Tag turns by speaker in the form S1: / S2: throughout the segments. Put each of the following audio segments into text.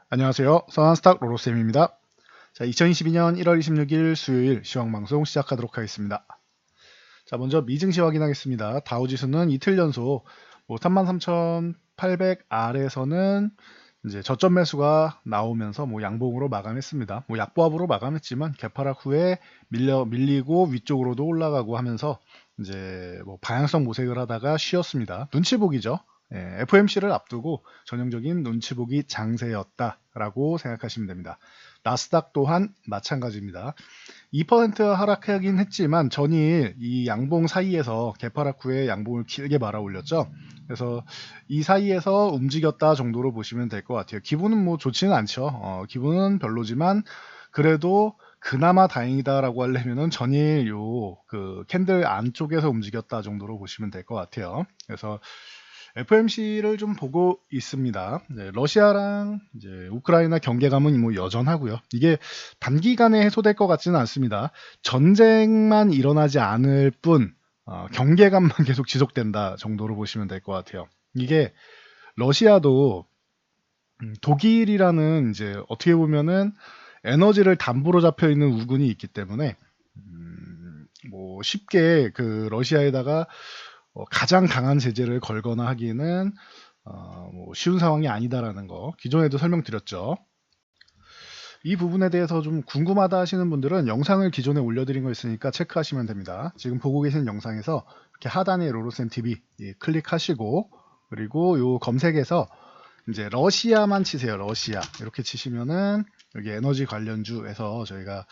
S1: 안녕하세요. 선한스탁 로로쌤입니다. 자, 2022년 1월 26일 수요일 시황방송 시작하도록 하겠습니다. 자, 먼저 미증시 확인하겠습니다. 다우지수는 이틀 연속 33,800 아래에서는 이제 저점 매수가 나오면서 양봉으로 마감했습니다. 약보합으로 마감했지만 개파락 후에 밀리고 위쪽으로도 올라가고 하면서 이제 방향성 모색을 하다가 쉬었습니다. 눈치 보기죠. FOMC를 앞두고 전형적인 눈치 보기 장세였다라고 생각하시면 됩니다. 나스닥 또한 마찬가지입니다. 2% 하락하긴 했지만 전일 이 양봉 사이에서 개파락 후에 양봉을 길게 말아 올렸죠. 그래서 이 사이에서 움직였다 정도로 보시면 될 것 같아요. 기분은 좋지는 않죠. 기분은 별로지만 그래도 그나마 다행이다라고 하려면은 전일 캔들 안쪽에서 움직였다 정도로 보시면 될 것 같아요. 그래서 FOMC를 좀 보고 있습니다. 네, 러시아랑 이제 우크라이나 경계감은 여전하고요. 이게 단기간에 해소될 것 같지는 않습니다. 전쟁만 일어나지 않을 뿐 경계감만 계속 지속된다 정도로 보시면 될 것 같아요. 이게 러시아도 독일이라는 이제 어떻게 보면은 에너지를 담보로 잡혀 있는 우군이 있기 때문에 쉽게 그 러시아에다가 가장 강한 제재를 걸거나 하기에는 쉬운 상황이 아니다라는 거 기존에도 설명드렸죠. 이 부분에 대해서 좀 궁금하다 하시는 분들은 영상을 기존에 올려드린 거 있으니까 체크하시면 됩니다. 지금 보고 계신 영상에서 이렇게 하단에 로로쌤 TV 클릭하시고 그리고 요 검색에서 이제 러시아만 치세요. 러시아 이렇게 치시면은 여기 에너지 관련주에서 저희가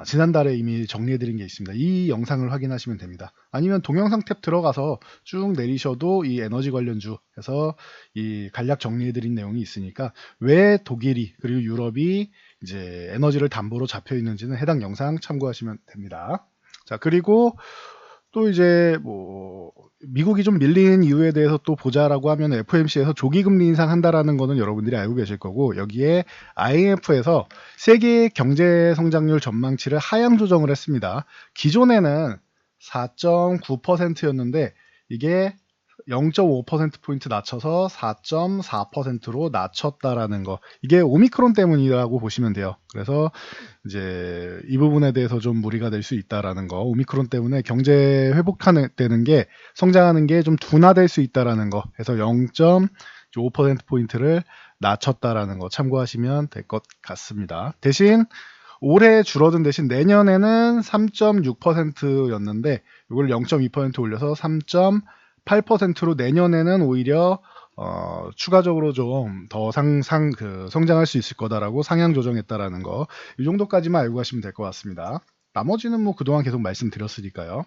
S1: 지난달에 이미 정리해드린 게 있습니다. 이 영상을 확인하시면 됩니다. 아니면 동영상 탭 들어가서 쭉 내리셔도 이 에너지 관련주에서 이 간략 정리해드린 내용이 있으니까 왜 독일이 그리고 유럽이 이제 에너지를 담보로 잡혀 있는지는 해당 영상 참고하시면 됩니다. 자, 그리고 또 이제 미국이 좀 밀린 이유에 대해서 또 보자라고 하면 FOMC에서 조기 금리 인상한다라는 거는 여러분들이 알고 계실 거고, 여기에 IMF에서 세계 경제 성장률 전망치를 하향 조정을 했습니다. 기존에는 4.9%였는데 이게 0.5%포인트 낮춰서 4.4%로 낮췄다라는 거. 이게 오미크론 때문이라고 보시면 돼요. 그래서 이제 이 부분에 대해서 좀 무리가 될 수 있다라는 거. 오미크론 때문에 경제 회복하는 게 성장하는 게 좀 둔화될 수 있다라는 거. 해서 0.5%포인트를 낮췄다라는 거 참고하시면 될 것 같습니다. 대신 올해 줄어든 대신 내년에는 3.6%였는데 이걸 0.2% 올려서 3.8%로 내년에는 오히려 추가적으로 좀 더 성장할 수 있을 거다라고 상향 조정했다라는 거. 이 정도까지만 알고 가시면 될 것 같습니다. 나머지는 그동안 계속 말씀드렸으니까요.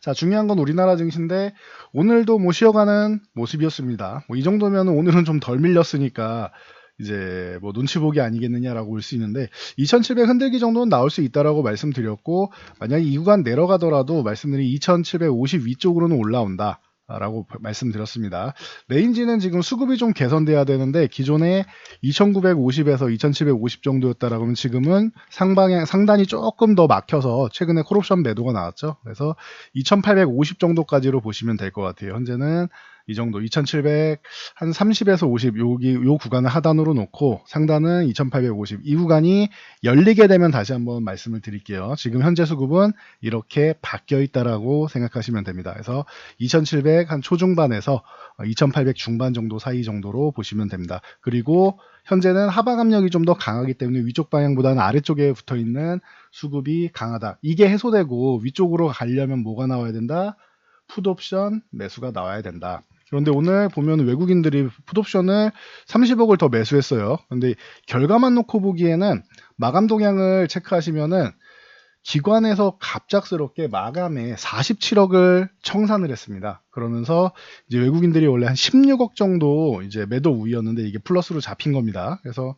S1: 자, 중요한 건 우리나라 증시인데 오늘도 쉬어가는 모습이었습니다. 이 정도면 오늘은 좀 덜 밀렸으니까 이제 눈치 보기 아니겠느냐라고 볼 수 있는데 2700 흔들기 정도는 나올 수 있다라고 말씀드렸고, 만약에 이 구간 내려가더라도 말씀드린 2750 위쪽으로는 올라온다 라고 말씀드렸습니다. 레인지는 지금 수급이 좀 개선돼야 되는데 기존에 2950에서 2750 정도였다라고 하면 지금은 상단이 조금 더 막혀서 최근에 콜옵션 매도가 나왔죠. 그래서 2850 정도까지로 보시면 될 것 같아요. 현재는 이 정도 2700 한 30에서 50 요 구간을 하단으로 놓고 상단은 2850 이 구간이 열리게 되면 다시 한번 말씀을 드릴게요. 지금 현재 수급은 이렇게 바뀌어 있다라고 생각하시면 됩니다. 그래서 2700 한 초중반에서 2800 중반 정도 사이 정도로 보시면 됩니다. 그리고 현재는 하방 압력이 좀 더 강하기 때문에 위쪽 방향보다는 아래쪽에 붙어 있는 수급이 강하다. 이게 해소되고 위쪽으로 가려면 뭐가 나와야 된다? 풋옵션 매수가 나와야 된다. 그런데 오늘 보면 외국인들이 풋옵션을 30억을 더 매수했어요. 그런데 결과만 놓고 보기에는 마감 동향을 체크하시면은 기관에서 갑작스럽게 마감에 47억을 청산을 했습니다. 그러면서 이제 외국인들이 원래 한 16억 정도 이제 매도 우위였는데 이게 플러스로 잡힌 겁니다. 그래서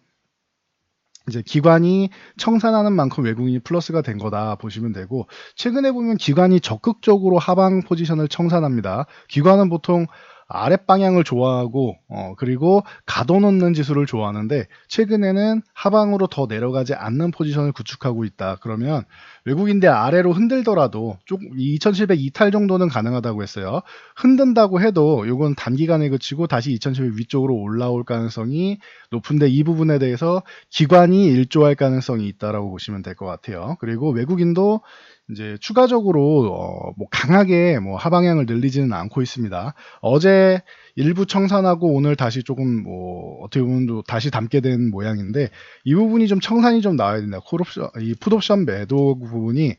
S1: 이제 기관이 청산하는 만큼 외국인이 플러스가 된 거다 보시면 되고, 최근에 보면 기관이 적극적으로 하방 포지션을 청산합니다. 기관은 보통 아랫방향을 좋아하고 그리고 가둬놓는 지수를 좋아하는데 최근에는 하방으로 더 내려가지 않는 포지션을 구축하고 있다. 그러면 외국인들 아래로 흔들더라도 좀 2700 이탈 정도는 가능하다고 했어요. 흔든다고 해도 이건 단기간에 그치고 다시 2700 위쪽으로 올라올 가능성이 높은데 이 부분에 대해서 기관이 일조할 가능성이 있다라고 보시면 될 것 같아요. 그리고 외국인도 이제 추가적으로 뭐 강하게 뭐 하방향을 늘리지는 않고 있습니다. 어제 일부 청산하고 오늘 다시 조금 뭐 어떻게 보면 또 다시 담게 된 모양인데 이 부분이 좀 청산이 좀 나와야 된다. 콜옵션, 이 풋옵션 매도 부분이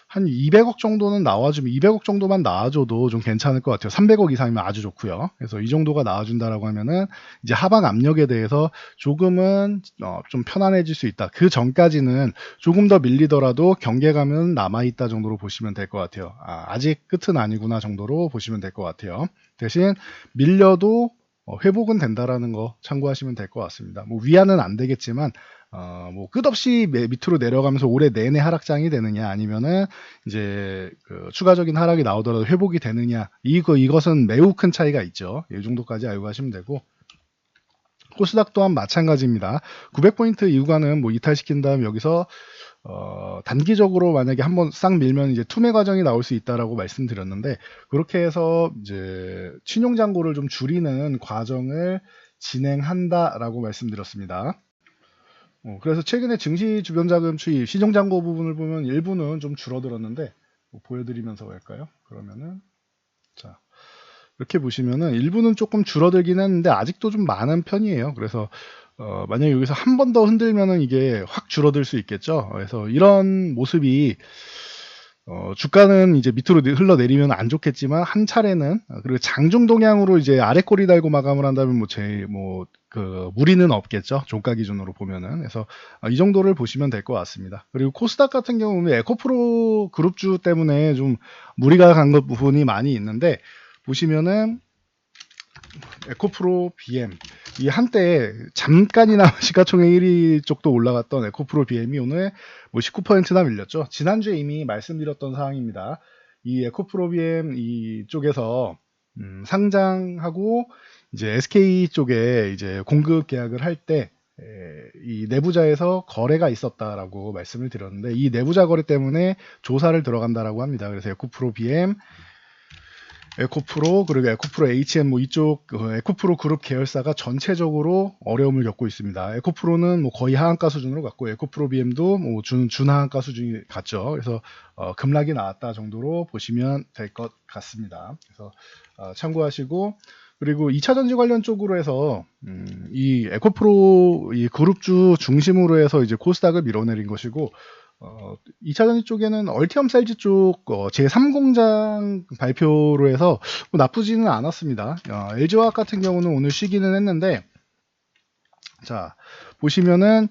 S1: 한 200억 정도는 나와주면 200억 정도만 나와줘도 좀 괜찮을 것 같아요. 300억 이상이면 아주 좋고요. 그래서 이 정도가 나와준다라고 하면은 이제 하방 압력에 대해서 조금은 좀 편안해질 수 있다. 그 전까지는 조금 더 밀리더라도 경계감은 남아있다 정도로 보시면 될 것 같아요. 아직 끝은 아니구나 정도로 보시면 될 것 같아요. 대신 밀려도 회복은 된다라는 거 참고하시면 될 것 같습니다. 뭐 위안은 안 되겠지만 뭐 끝없이 밑으로 내려가면서 올해 내내 하락장이 되느냐 아니면은 이제 그 추가적인 하락이 나오더라도 회복이 되느냐 이것은 매우 큰 차이가 있죠. 이 정도까지 알고 가시면 되고 코스닥 또한 마찬가지입니다. 900포인트 이후가는 뭐 이탈시킨 다음 여기서 단기적으로 만약에 한번 싹 밀면 이제 투매 과정이 나올 수 있다라고 말씀드렸는데 그렇게 해서 이제 신용 잔고를 좀 줄이는 과정을 진행한다라고 말씀드렸습니다. 그래서 최근에 증시 주변 자금 추이, 시정 잔고 부분을 보면 일부는 좀 줄어들었는데 뭐 보여드리면서 할까요? 그러면은 자 이렇게 보시면은 일부는 조금 줄어들긴 했는데 아직도 좀 많은 편이에요. 그래서 만약에 여기서 한 번 더 흔들면은 이게 확 줄어들 수 있겠죠. 그래서 이런 모습이 주가는 이제 밑으로 흘러내리면 안 좋겠지만 한 차례는 그리고 장중 동향으로 이제 아래 꼬리 달고 마감을 한다면 그 무리는 없겠죠. 종가 기준으로 보면은. 그래서 이 정도를 보시면 될 것 같습니다. 그리고 코스닥 같은 경우는 에코프로 그룹주 때문에 좀 무리가 간 것 부분이 많이 있는데 보시면은 에코프로 BM 이 한때 잠깐이나마 시가총액 1위 쪽도 올라갔던 에코프로 BM이 오늘 뭐 19%나 밀렸죠. 지난주에 이미 말씀드렸던 사항입니다. 이 에코프로 BM 이쪽에서 상장하고 이제 SK 쪽에 이제 공급 계약을 할 때 이 내부자에서 거래가 있었다라고 말씀을 드렸는데 이 내부자 거래 때문에 조사를 들어간다라고 합니다. 그래서 에코프로 BM 에코프로 그리고 에코프로 HM 뭐 이쪽 에코프로 그룹 계열사가 전체적으로 어려움을 겪고 있습니다. 에코프로는 뭐 거의 하한가 수준으로 갔고 에코프로 BM도 뭐 준하한가 수준이 갔죠. 그래서 급락이 나왔다 정도로 보시면 될 것 같습니다. 그래서 참고하시고 그리고 2차 전지 관련 쪽으로 해서 이 에코프로 이 그룹주 중심으로 해서 이제 코스닥을 밀어내린 것이고 2차 전지 쪽에는 얼티엄 셀즈 쪽 제3공장 발표로 해서 뭐 나쁘지는 않았습니다. LG화학 같은 경우는 오늘 쉬기는 했는데 자 보시면은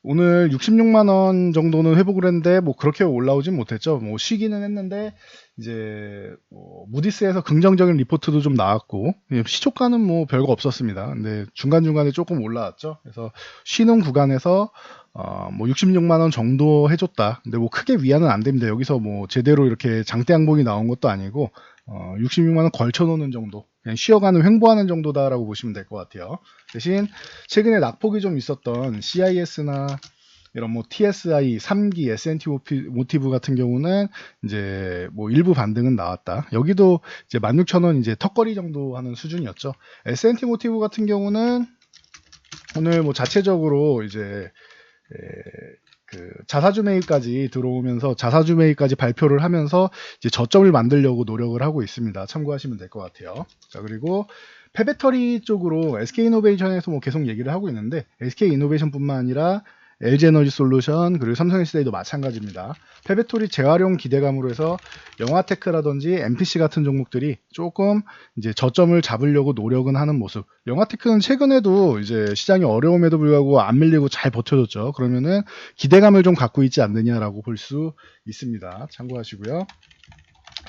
S1: 오늘 66만 원 정도는 회복을 했는데 뭐 그렇게 올라오진 못했죠. 뭐 쉬기는 했는데 이제 무디스에서 긍정적인 리포트도 좀 나왔고 시초가는 뭐 별거 없었습니다. 근데 중간중간에 조금 올라왔죠. 그래서 쉬는 구간에서 뭐 66만 원 정도 해줬다. 근데 뭐 크게 위안은 안 됩니다. 여기서 뭐 제대로 이렇게 장대 양봉이 나온 것도 아니고 66만 원 걸쳐놓는 정도. 그냥 쉬어가는 횡보하는 정도다라고 보시면 될 것 같아요. 대신 최근에 낙폭이 좀 있었던 CIS나 이런 뭐 TSI 3기 S&T 모티브 같은 경우는 이제 뭐 일부 반등은 나왔다. 여기도 이제 16,000원 이제 턱걸이 정도 하는 수준이었죠. S&T 모티브 같은 경우는 오늘 뭐 자체적으로 이제 그 자사주 매입까지 들어오면서 자사주 매입까지 발표를 하면서 이제 저점을 만들려고 노력을 하고 있습니다. 참고하시면 될 것 같아요. 자 그리고 폐배터리 쪽으로 SK이노베이션에서 뭐 계속 얘기를 하고 있는데 SK이노베이션뿐만 아니라 LG에너지솔루션 그리고 삼성SDI도 마찬가지입니다. 폐배터리 재활용 기대감으로 해서 영화테크라든지 MPC 같은 종목들이 조금 이제 저점을 잡으려고 노력은 하는 모습. 영화테크는 최근에도 이제 시장이 어려움에도 불구하고 안 밀리고 잘 버텨줬죠. 그러면은 기대감을 좀 갖고 있지 않느냐라고 볼 수 있습니다. 참고하시고요.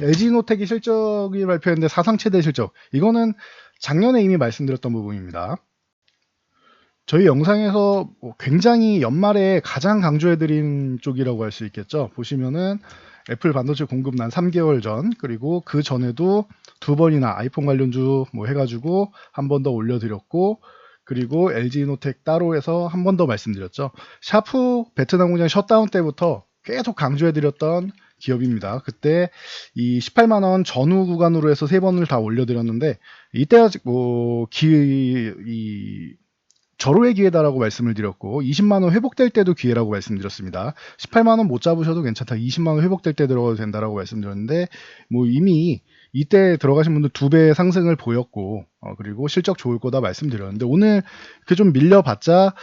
S1: LG노텍이 실적이 발표했는데 사상 최대 실적. 이거는 작년에 이미 말씀드렸던 부분입니다. 저희 영상에서 굉장히 연말에 가장 강조해드린 쪽이라고 할 수 있겠죠. 보시면은 애플 반도체 공급 난 3개월 전, 그리고 그 전에도 2번이나 아이폰 관련주 뭐 해가지고 한 번 더 올려드렸고, 그리고 LG이노텍 따로 해서 한 번 더 말씀드렸죠. 샤프 베트남 공장 셧다운 때부터 계속 강조해드렸던 기업입니다. 그때 이 18만원 전후 구간으로 해서 3번을 다 올려드렸는데, 이때가 절호의 기회다라고 말씀을 드렸고, 20만원 회복될 때도 기회라고 말씀드렸습니다. 18만원 못 잡으셔도 괜찮다, 20만원 회복될 때 들어가도 된다라고 말씀드렸는데, 뭐 이미 이때 들어가신 분들 2배 상승을 보였고, 그리고 실적 좋을 거다 말씀드렸는데, 오늘 그 좀 밀려봤자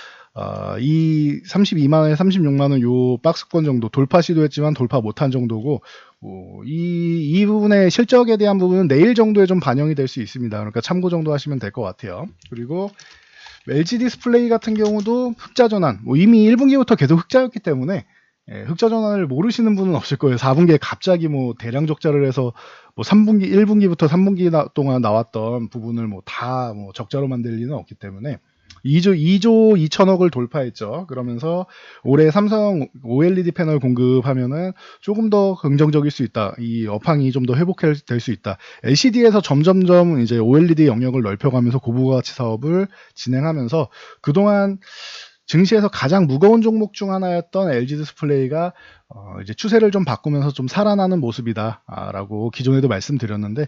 S1: 이 32만원에 36만원 요 박스권 정도 돌파 시도했지만 돌파 못한 정도고, 이 부분의 실적에 대한 부분은 내일 정도에 좀 반영이 될 수 있습니다. 그러니까 참고 정도 하시면 될 것 같아요. 그리고 LG 디스플레이 같은 경우도 흑자 전환, 이미 1분기부터 계속 흑자였기 때문에 흑자 전환을 모르시는 분은 없을 거예요. 4분기에 갑자기 대량 적자를 해서 3분기, 1분기부터 3분기 동안 나왔던 부분을 다 적자로 만들 리는 없기 때문에 2조 2천억을 돌파했죠. 그러면서 올해 삼성 OLED 패널 공급하면은 조금 더 긍정적일 수 있다. 이 업황이 좀 더 회복될 수 있다. LCD에서 점점점 이제 OLED 영역을 넓혀가면서 고부가치 사업을 진행하면서 그동안 증시에서 가장 무거운 종목 중 하나였던 LG 디스플레이가 이제 추세를 좀 바꾸면서 좀 살아나는 모습이다라고 기존에도 말씀드렸는데,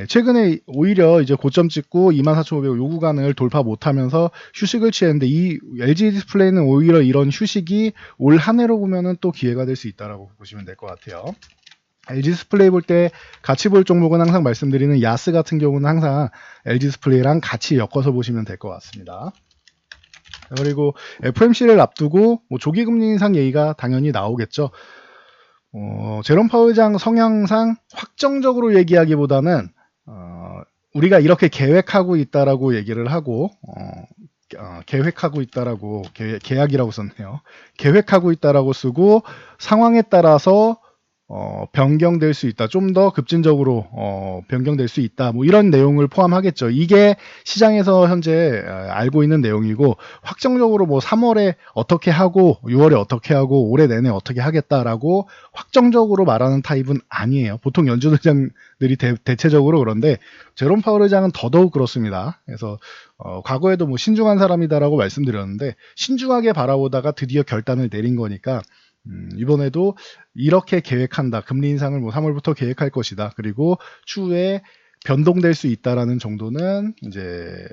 S1: 최근에 오히려 이제 고점 찍고 24,500 요 구간을 돌파 못하면서 휴식을 취했는데, 이 LG 디스플레이는 오히려 이런 휴식이 올 한 해로 보면은 또 기회가 될 수 있다라고 보시면 될 것 같아요. LG 디스플레이 볼 때 같이 볼 종목은 항상 말씀드리는 야스 같은 경우는 항상 LG 디스플레이랑 같이 엮어서 보시면 될 것 같습니다. 그리고 FOMC를 앞두고 조기 금리 인상 얘기가 당연히 나오겠죠. 제롬 파월 의장 성향상 확정적으로 얘기하기보다는 우리가 이렇게 계획하고 있다라고 얘기를 하고, 계획하고 있다라고, 계약이라고 썼네요. 계획하고 있다라고 쓰고, 상황에 따라서 변경될 수 있다. 좀 더 급진적으로 변경될 수 있다. 이런 내용을 포함하겠죠. 이게 시장에서 현재 알고 있는 내용이고, 확정적으로 3월에 어떻게 하고 6월에 어떻게 하고 올해 내내 어떻게 하겠다라고 확정적으로 말하는 타입은 아니에요. 보통 연준 의장들이 대체적으로 그런데 제롬 파월 의장은 더더욱 그렇습니다. 그래서 과거에도 신중한 사람이다라고 말씀드렸는데, 신중하게 바라보다가 드디어 결단을 내린 거니까 이번에도 이렇게 계획한다. 금리 인상을 3월부터 계획할 것이다. 그리고 추후에 변동될 수 있다라는 정도는 이제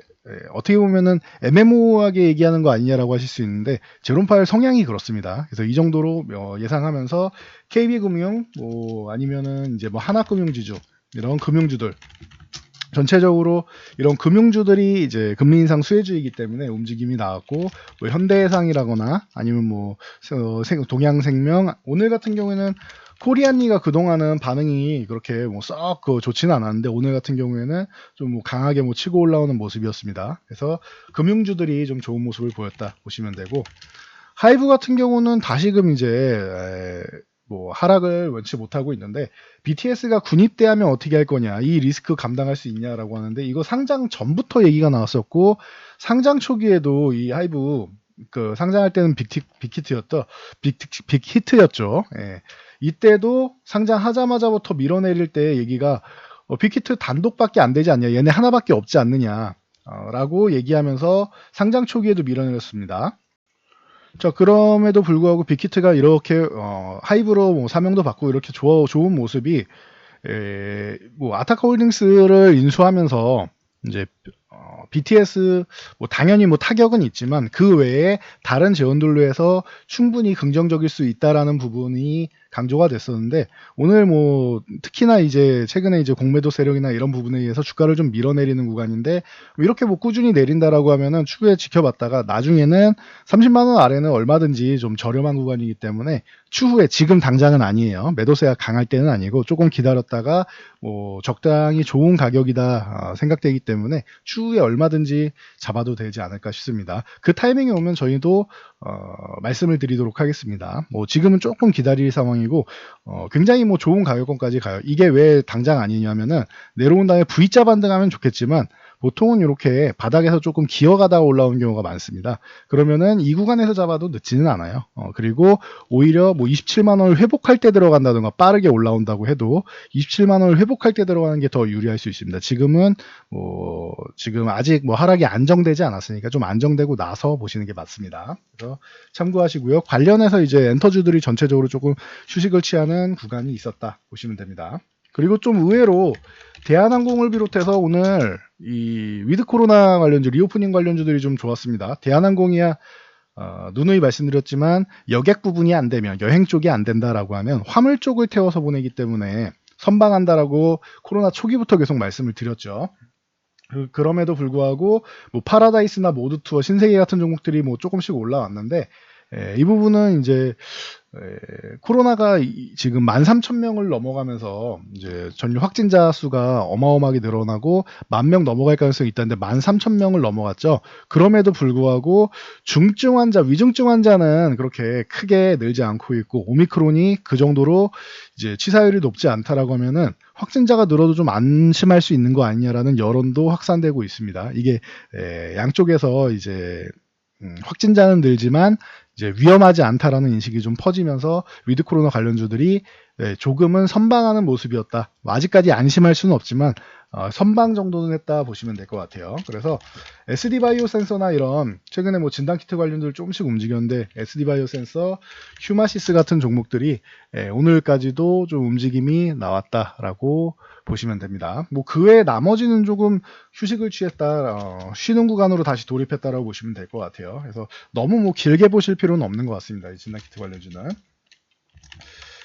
S1: 어떻게 보면은 애매모호하게 얘기하는 거 아니냐라고 하실 수 있는데, 제롬 파월 성향이 그렇습니다. 그래서 이 정도로 예상하면서 KB금융 아니면은 이제 하나금융지주, 이런 금융주들 전체적으로 이런 금융주들이 이제 금리 인상 수혜주이기 때문에 움직임이 나왔고, 현대해상이라거나 아니면 동양생명, 오늘 같은 경우에는 코리안리가 그동안은 반응이 그렇게 썩 좋지는 않았는데, 오늘 같은 경우에는 좀 강하게 치고 올라오는 모습이었습니다. 그래서 금융주들이 좀 좋은 모습을 보였다 보시면 되고, 하이브 같은 경우는 다시금 이제 하락을 원치 못하고 있는데, BTS가 군입대하면 어떻게 할 거냐, 이 리스크 감당할 수 있냐라고 하는데, 이거 상장 전부터 얘기가 나왔었고, 상장 초기에도 이 하이브 상장할 때는 빅히트였죠. 예. 이때도 상장하자마자부터 밀어내릴 때 얘기가 빅히트 단독밖에 안 되지 않냐, 얘네 하나밖에 없지 않느냐 라고 얘기하면서 상장 초기에도 밀어내렸습니다. 자, 그럼에도 불구하고 빅히트가 이렇게 하이브로 사명도 받고 이렇게 좋은 모습이, 아타카홀딩스를 인수하면서 이제 BTS 당연히 타격은 있지만 그 외에 다른 재원들로 해서 충분히 긍정적일 수 있다라는 부분이 강조가 됐었는데, 오늘 특히나 이제 최근에 이제 공매도 세력이나 이런 부분에 의해서 주가를 좀 밀어내리는 구간인데, 이렇게 꾸준히 내린다라고 하면은 추후에 지켜봤다가 나중에는 30만 원 아래는 얼마든지 좀 저렴한 구간이기 때문에, 추후에, 지금 당장은 아니에요. 매도세가 강할 때는 아니고 조금 기다렸다가 적당히 좋은 가격이다 생각되기 때문에 추후에 얼마든지 잡아도 되지 않을까 싶습니다. 그 타이밍이 오면 저희도 말씀을 드리도록 하겠습니다. 뭐 지금은 조금 기다릴 상황이고 굉장히 뭐 좋은 가격권까지 가요. 이게 왜 당장 아니냐면은 내려온 다음에 V자 반등하면 좋겠지만 보통은 이렇게 바닥에서 조금 기어가다가 올라오는 경우가 많습니다. 그러면은 이 구간에서 잡아도 늦지는 않아요. 그리고 오히려 뭐 27만 원을 회복할 때 들어간다든가 빠르게 올라온다고 해도 27만 원을 회복할 때 들어가는 게 더 유리할 수 있습니다. 지금은 지금 아직 뭐 하락이 안정되지 않았으니까 좀 안정되고 나서 보시는 게 맞습니다. 그래서 참고하시고요. 관련해서 이제 엔터주들이 전체적으로 조금 휴식을 취하는 구간이 있었다 보시면 됩니다. 그리고 좀 의외로 대한항공을 비롯해서 오늘 이 위드 코로나 관련주, 리오프닝 관련주들이 좀 좋았습니다. 대한항공이야 누누이 말씀드렸지만 여객 부분이 안 되면, 여행 쪽이 안 된다라고 하면 화물 쪽을 태워서 보내기 때문에 선방한다라고 코로나 초기부터 계속 말씀을 드렸죠. 그럼에도 불구하고 뭐 파라다이스나 모드투어, 신세계 같은 종목들이 뭐 조금씩 올라왔는데 이 부분은 이제 코로나가 지금 13,000명을 넘어가면서 이제 전류 확진자 수가 어마어마하게 늘어나고 10,000명 넘어갈 가능성이 있다는데 13,000명을 넘어갔죠. 그럼에도 불구하고 중증 환자, 위중증 환자는 그렇게 크게 늘지 않고 있고 오미크론이 그 정도로 이제 치사율이 높지 않다라고 하면은 확진자가 늘어도 좀 안심할 수 있는 거 아니냐라는 여론도 확산되고 있습니다. 이게 양쪽에서 이제 확진자는 늘지만 이제 위험하지 않다라는 인식이 좀 퍼지면서 위드 코로나 관련주들이 조금은 선방하는 모습이었다. 아직까지 안심할 수는 없지만 선방 정도는 했다 보시면 될 것 같아요. 그래서 SD 바이오 센서나 이런 최근에 뭐 진단키트 관련들 조금씩 움직였는데 SD 바이오 센서, 휴마시스 같은 종목들이 오늘까지도 좀 움직임이 나왔다라고 보시면 됩니다. 뭐 그 외에 나머지는 조금 휴식을 취했다, 쉬는 구간으로 다시 돌입했다라고 보시면 될 것 같아요. 그래서 너무 뭐 길게 보실 필요는 없는 것 같습니다. 이 진단키트 관련주는.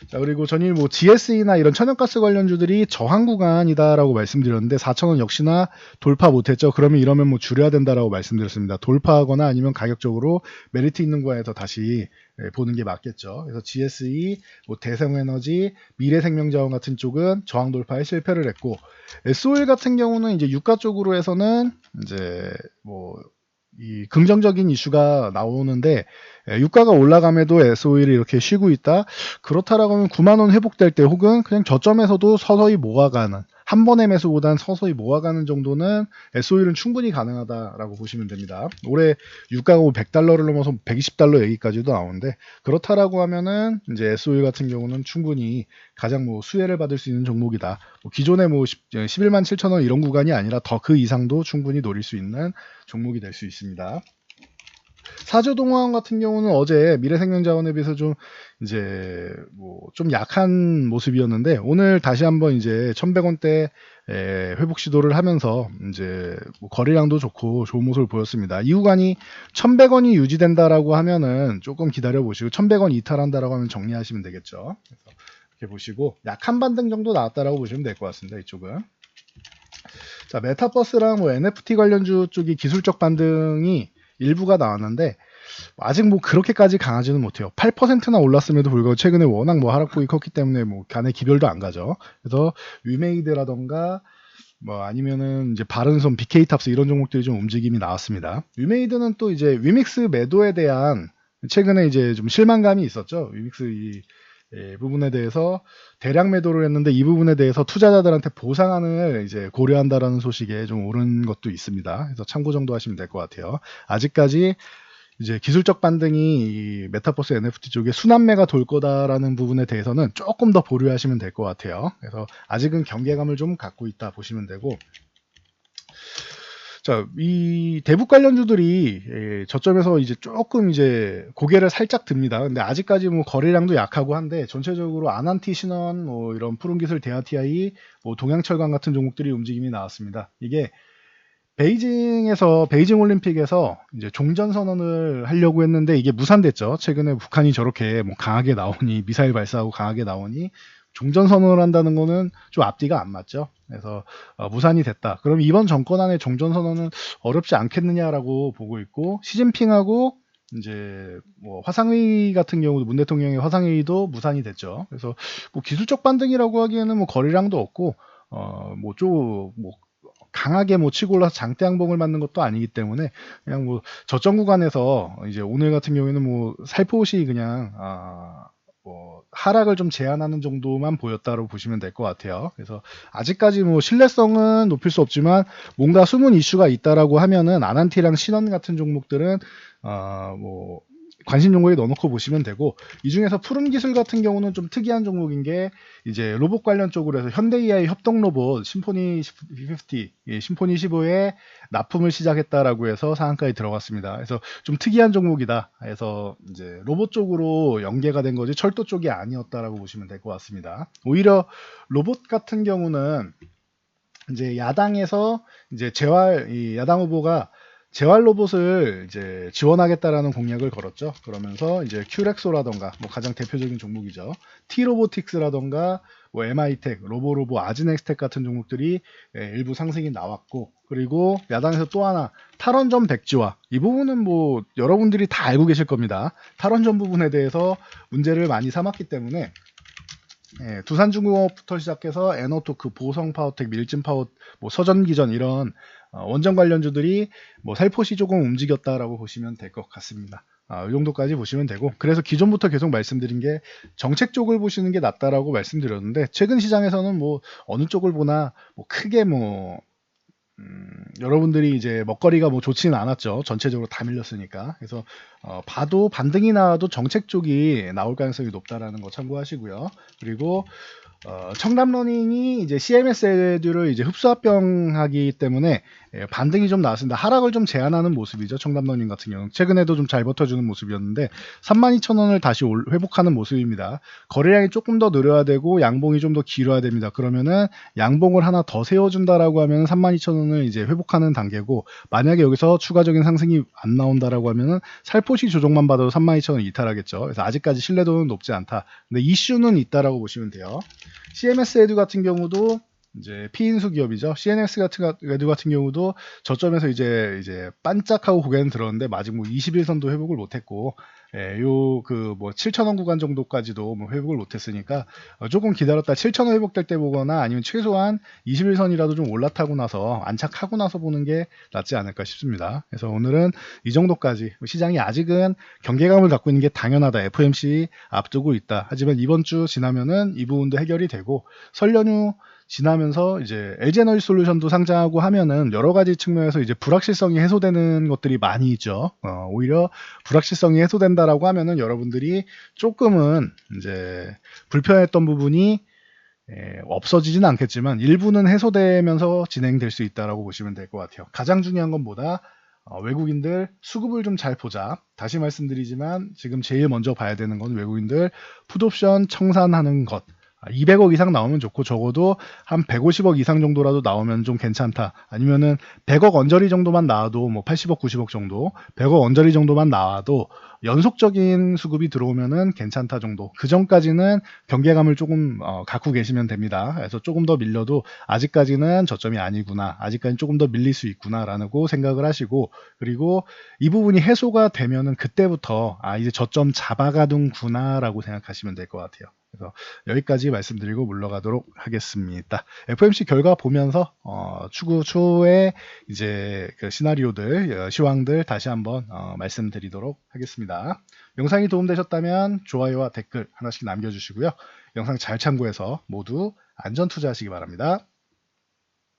S1: 자, 그리고 전일 뭐 GSE나 이런 천연가스 관련주들이 저항 구간이다라고 말씀드렸는데 4,000원 역시나 돌파 못했죠. 그러면 이러면 뭐 줄여야 된다라고 말씀드렸습니다. 돌파하거나 아니면 가격적으로 메리트 있는 구간에서 다시 보는 게 맞겠죠. 그래서 GSE, 뭐 대성에너지, 미래생명자원 같은 쪽은 저항 돌파에 실패를 했고 SOL 같은 경우는 이제 유가 쪽으로 해서는 이제 뭐 이 긍정적인 이슈가 나오는데 유가가 올라감에도 SOL이 이렇게 쉬고 있다. 그렇다라고 하면 9만 원 회복될 때 혹은 그냥 저점에서도 서서히 모아가는 한 번의 매수보다는 서서히 모아가는 정도는 SOL은 충분히 가능하다라고 보시면 됩니다. 올해 유가가 100달러를 넘어서 120달러 얘기까지도 나오는데 그렇다라고 하면은 이제 SOL 같은 경우는 충분히 가장 뭐 수혜를 받을 수 있는 종목이다. 뭐 기존의 뭐 11만 7천 원 이런 구간이 아니라 더 그 이상도 충분히 노릴 수 있는 종목이 될 수 있습니다. 사조동화원 같은 경우는 어제 미래생명자원에 비해서 좀 이제 뭐 좀 약한 모습이었는데 오늘 다시 한번 이제 1,100원대 회복 시도를 하면서 이제 뭐 거래량도 좋고 좋은 모습을 보였습니다. 이 구간이 1,100원이 유지된다라고 하면은 조금 기다려 보시고 1,100원 이탈한다라고 하면 정리하시면 되겠죠. 그래서 이렇게 보시고 약한 반등 정도 나왔다라고 보시면 될 것 같습니다. 이쪽은. 자, 메타버스랑 뭐 NFT 관련주 쪽이 기술적 반등이 일부가 나왔는데 아직 뭐 그렇게까지 강하지는 못해요. 8%나 올랐음에도 불구하고 최근에 워낙 뭐 하락폭이 컸기 때문에 뭐 간의 기별도 안 가죠. 그래서 위메이드라던가 뭐 아니면은 이제 바른손, BK탑스 이런 종목들이 좀 움직임이 나왔습니다. 위메이드는 또 이제 위믹스 매도에 대한 최근에 이제 좀 실망감이 있었죠. 위믹스 이 부분에 대해서 대량 매도를 했는데 이 부분에 대해서 투자자들한테 보상안을 이제 고려한다라는 소식에 좀 오른 것도 있습니다. 그래서 참고 정도 하시면 될 것 같아요. 아직까지 이제 기술적 반등이 이 메타버스 NFT 쪽에 순환매가 돌 거다라는 부분에 대해서는 조금 더 보류하시면 될 것 같아요. 그래서 아직은 경계감을 좀 갖고 있다 보시면 되고 자, 이 대북 관련주들이 저점에서 이제 조금 이제 고개를 살짝 듭니다. 근데 아직까지 뭐 거래량도 약하고 한데 전체적으로 아난티 신원, 뭐 이런 푸른기술 대하TI, 뭐 동양철강 같은 종목들이 움직임이 나왔습니다. 이게 베이징 올림픽에서 이제 종전 선언을 하려고 했는데 이게 무산됐죠. 최근에 북한이 저렇게 뭐 강하게 나오니 미사일 발사하고 강하게 나오니 종전 선언을 한다는 거는 좀 앞뒤가 안 맞죠. 그래서 무산이 됐다. 그럼 이번 정권 안에 종전 선언은 어렵지 않겠느냐라고 보고 있고 시진핑하고 이제 뭐 화상회의 같은 경우도 문 대통령의 화상회의도 무산이 됐죠. 그래서 뭐 기술적 반등이라고 하기에는 뭐 거래량도 없고 뭐좀뭐 강하게 뭐 치고 올라서 장대 양봉을 맞는 것도 아니기 때문에 그냥 뭐 저점 구간에서 이제 오늘 같은 경우에는 뭐 살포시 그냥 뭐 하락을 좀 제한하는 정도만 보였다고 보시면 될 것 같아요. 그래서 아직까지 뭐 신뢰성은 높일 수 없지만 뭔가 숨은 이슈가 있다라고 하면은 아난티랑 신원 같은 종목들은 뭐 관심 종목에 넣어놓고 보시면 되고, 이 중에서 푸른 기술 같은 경우는 좀 특이한 종목인 게 이제 로봇 관련 쪽으로 해서 현대 AI 협동 로봇 심포니 50, 심포니 15에 납품을 시작했다라고 해서 상한가에 들어갔습니다. 그래서 좀 특이한 종목이다 해서 이제 로봇 쪽으로 연계가 된 거지 철도 쪽이 아니었다라고 보시면 될 것 같습니다. 오히려 로봇 같은 경우는 이제 야당에서 이제 야당 후보가 재활 로봇을 이제 지원하겠다라는 공약을 걸었죠. 그러면서 이제 큐렉소라던가 뭐 가장 대표적인 종목이죠. T로보틱스라던가 뭐 MI텍, 로보로보, 아즈넥스텍 같은 종목들이 일부 상승이 나왔고, 그리고 야당에서 또 하나 탈원전 백지화, 이 부분은 뭐 여러분들이 다 알고 계실 겁니다. 탈원전 부분에 대해서 문제를 많이 삼았기 때문에 두산중공업부터 시작해서 에너토크, 보성파워텍, 밀진파워, 뭐 서전기전 이런 원전 관련주들이 뭐 살포시 조금 움직였다라고 보시면 될 것 같습니다. 이 정도까지 보시면 되고, 그래서 기존부터 계속 말씀드린 게 정책 쪽을 보시는 게 낫다라고 말씀드렸는데, 최근 시장에서는 뭐 어느 쪽을 보나 뭐 크게 뭐 여러분들이 이제 먹거리가 뭐 좋지는 않았죠. 전체적으로 다 밀렸으니까. 그래서 봐도 반등이 나와도 정책 쪽이 나올 가능성이 높다라는 거 참고하시고요. 그리고 청담러닝이 이제 CMS 에듀를 이제 흡수합병하기 때문에 반등이 좀 나왔습니다. 하락을 좀 제한하는 모습이죠. 청담러닝 같은 경우는 최근에도 좀 잘 버텨주는 모습이었는데 32,000원을 다시 회복하는 모습입니다. 거래량이 조금 더 늘어야 되고 양봉이 좀 더 길어야 됩니다. 그러면은 양봉을 하나 더 세워준다라고 하면 32,000원을 이제 회복하는 단계고, 만약에 여기서 추가적인 상승이 안 나온다라고 하면은 살포시 조정만 받아도 32,000원 이탈하겠죠. 그래서 아직까지 신뢰도는 높지 않다. 근데 이슈는 있다라고 보시면 돼요. CMS 에듀 같은 경우도 이제 피인수 기업이죠. CNX 에듀 같은 경우도 저점에서 이제 반짝하고 고개는 들었는데 아직 뭐 21선도 회복을 못했고, 요 그 뭐 7,000원 구간 정도까지도 뭐 회복을 못했으니까 조금 기다렸다 7,000원 회복될 때 보거나 아니면 최소한 21선이라도 좀 올라타고 나서 안착하고 나서 보는 게 낫지 않을까 싶습니다. 그래서 오늘은 이 정도까지, 시장이 아직은 경계감을 갖고 있는 게 당연하다. FOMC 앞두고 있다. 하지만 이번 주 지나면은 이 부분도 해결이 되고, 설 연휴 지나면서 이제 LG에너지솔루션도 상장하고 하면은 여러 가지 측면에서 이제 불확실성이 해소되는 것들이 많이 있죠. 오히려 불확실성이 해소된다라고 하면은 여러분들이 조금은 이제 불편했던 부분이 없어지진 않겠지만 일부는 해소되면서 진행될 수 있다라고 보시면 될 것 같아요. 가장 중요한 건 뭐다? 외국인들 수급을 좀 잘 보자. 다시 말씀드리지만 지금 제일 먼저 봐야 되는 건 외국인들 풋옵션 청산하는 것. 200억 이상 나오면 좋고, 적어도 한 150억 이상 정도라도 나오면 좀 괜찮다. 아니면은 100억 언저리 정도만 나와도, 뭐 80억, 90억 정도, 100억 언저리 정도만 나와도 연속적인 수급이 들어오면은 괜찮다 정도. 그 전까지는 경계감을 조금 갖고 계시면 됩니다. 그래서 조금 더 밀려도 아직까지는 저점이 아니구나, 아직까지는 조금 더 밀릴 수 있구나라고 생각을 하시고, 그리고 이 부분이 해소가 되면은 그때부터 이제 저점 잡아가는구나라고 생각하시면 될 것 같아요. 그래서 여기까지 말씀드리고 물러가도록 하겠습니다. FOMC 결과 보면서 추후에 이제 그 시나리오들, 시황들 다시 한번 말씀드리도록 하겠습니다. 영상이 도움되셨다면 좋아요와 댓글 하나씩 남겨주시고요. 영상 잘 참고해서 모두 안전 투자하시기 바랍니다.